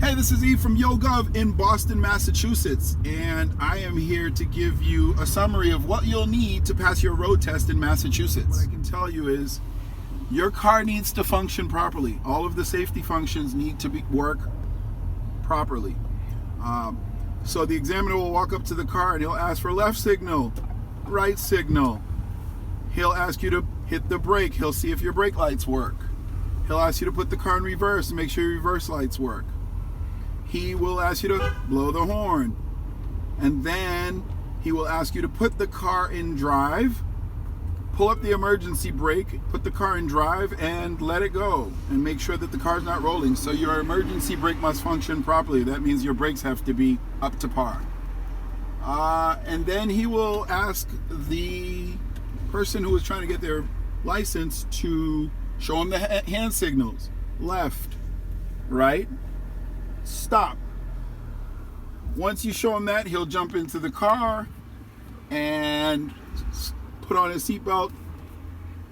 Hey, this is Yves from YoGov in Boston, Massachusetts, and I am here to give you a summary of what you'll need to pass your road test in Massachusetts. What I can tell you is your car needs to function properly. All of the safety functions need to work properly. So the examiner will walk up to the car and he'll ask for left signal, right signal. He'll ask you to hit the brake. He'll see if your brake lights work. He'll ask you to put the car in reverse and make sure your reverse lights work. He will ask you to blow the horn. And then he will ask you to put the car in drive, pull up the emergency brake, put the car in drive, and let it go. And make sure that the car's not rolling. So your emergency brake must function properly. That means your brakes have to be up to par. And then he will ask the person who is trying to get their license to show him the hand signals. Left, right, stop. Once you show him that, he'll jump into the car and put on his seatbelt.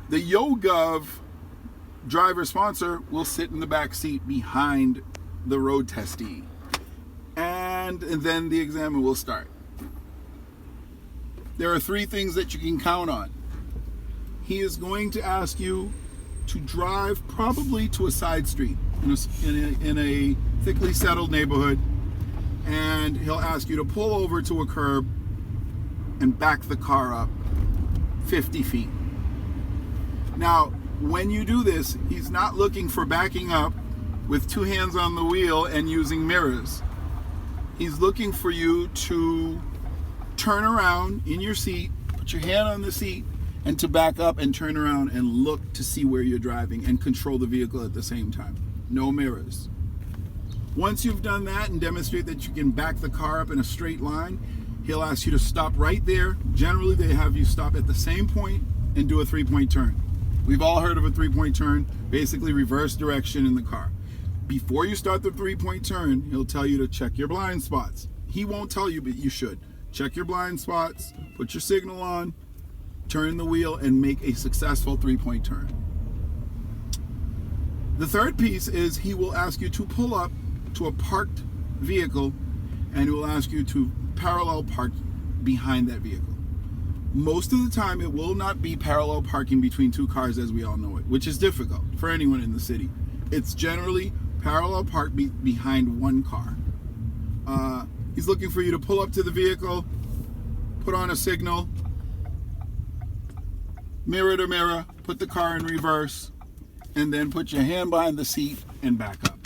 The YoGov driver sponsor will sit in the back seat behind the road testee. And then the examiner will start. There are three things that you can count on. He is going to ask you to drive probably to a side street in a thickly settled neighborhood, and he'll ask you to pull over to a curb and back the car up 50 feet. Now, when you do this, he's not looking for backing up with two hands on the wheel and using mirrors. He's looking for you to turn around in your seat, put your hand on the seat, and to back up and turn around and look to see where you're driving and control the vehicle at the same time. No mirrors. Once you've done that and demonstrate that you can back the car up in a straight line, he'll ask you to stop right there. Generally, they have you stop at the same point and do a three-point turn. We've all heard of a three-point turn, basically reverse direction in the car. Before you start the three-point turn, he'll tell you to check your blind spots. He won't tell you, but you should. Check your blind spots, put your signal on, turn the wheel, and make a successful three-point turn. The third piece is he will ask you to pull up to a parked vehicle, and he will ask you to parallel park behind that vehicle. Most of the time, it will not be parallel parking between two cars as we all know it, which is difficult for anyone in the city. It's generally parallel park behind one car. He's looking for you to pull up to the vehicle, put on a signal, mirror to mirror, put the car in reverse, and then put your hand behind the seat and back up.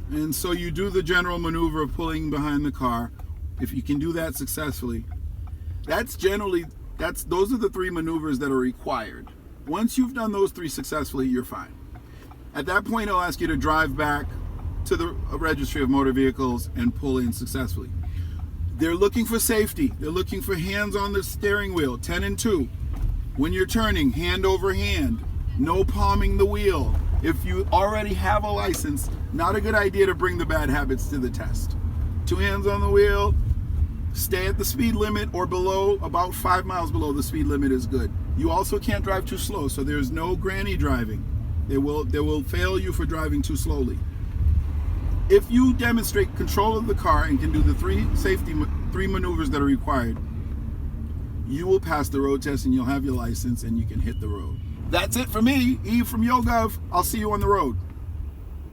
And so you do the general maneuver of pulling behind the car. If you can do that successfully, those are the three maneuvers that are required. Once you've done those three successfully, you're fine. At that point, he'll ask you to drive back to the registry of motor vehicles and pull in successfully. They're looking for safety. They're looking for hands on the steering wheel, 10 and 2. When you're turning, hand over hand, no palming the wheel. If you already have a license, not a good idea to bring the bad habits to the test. Two hands on the wheel, stay at the speed limit or below, about 5 miles below the speed limit is good. You also can't drive too slow, so there's no granny driving. They will fail you for driving too slowly. If you demonstrate control of the car and can do the three maneuvers that are required, you will pass the road test and you'll have your license and you can hit the road. That's it for me, Yves from YoGov. I'll see you on the road.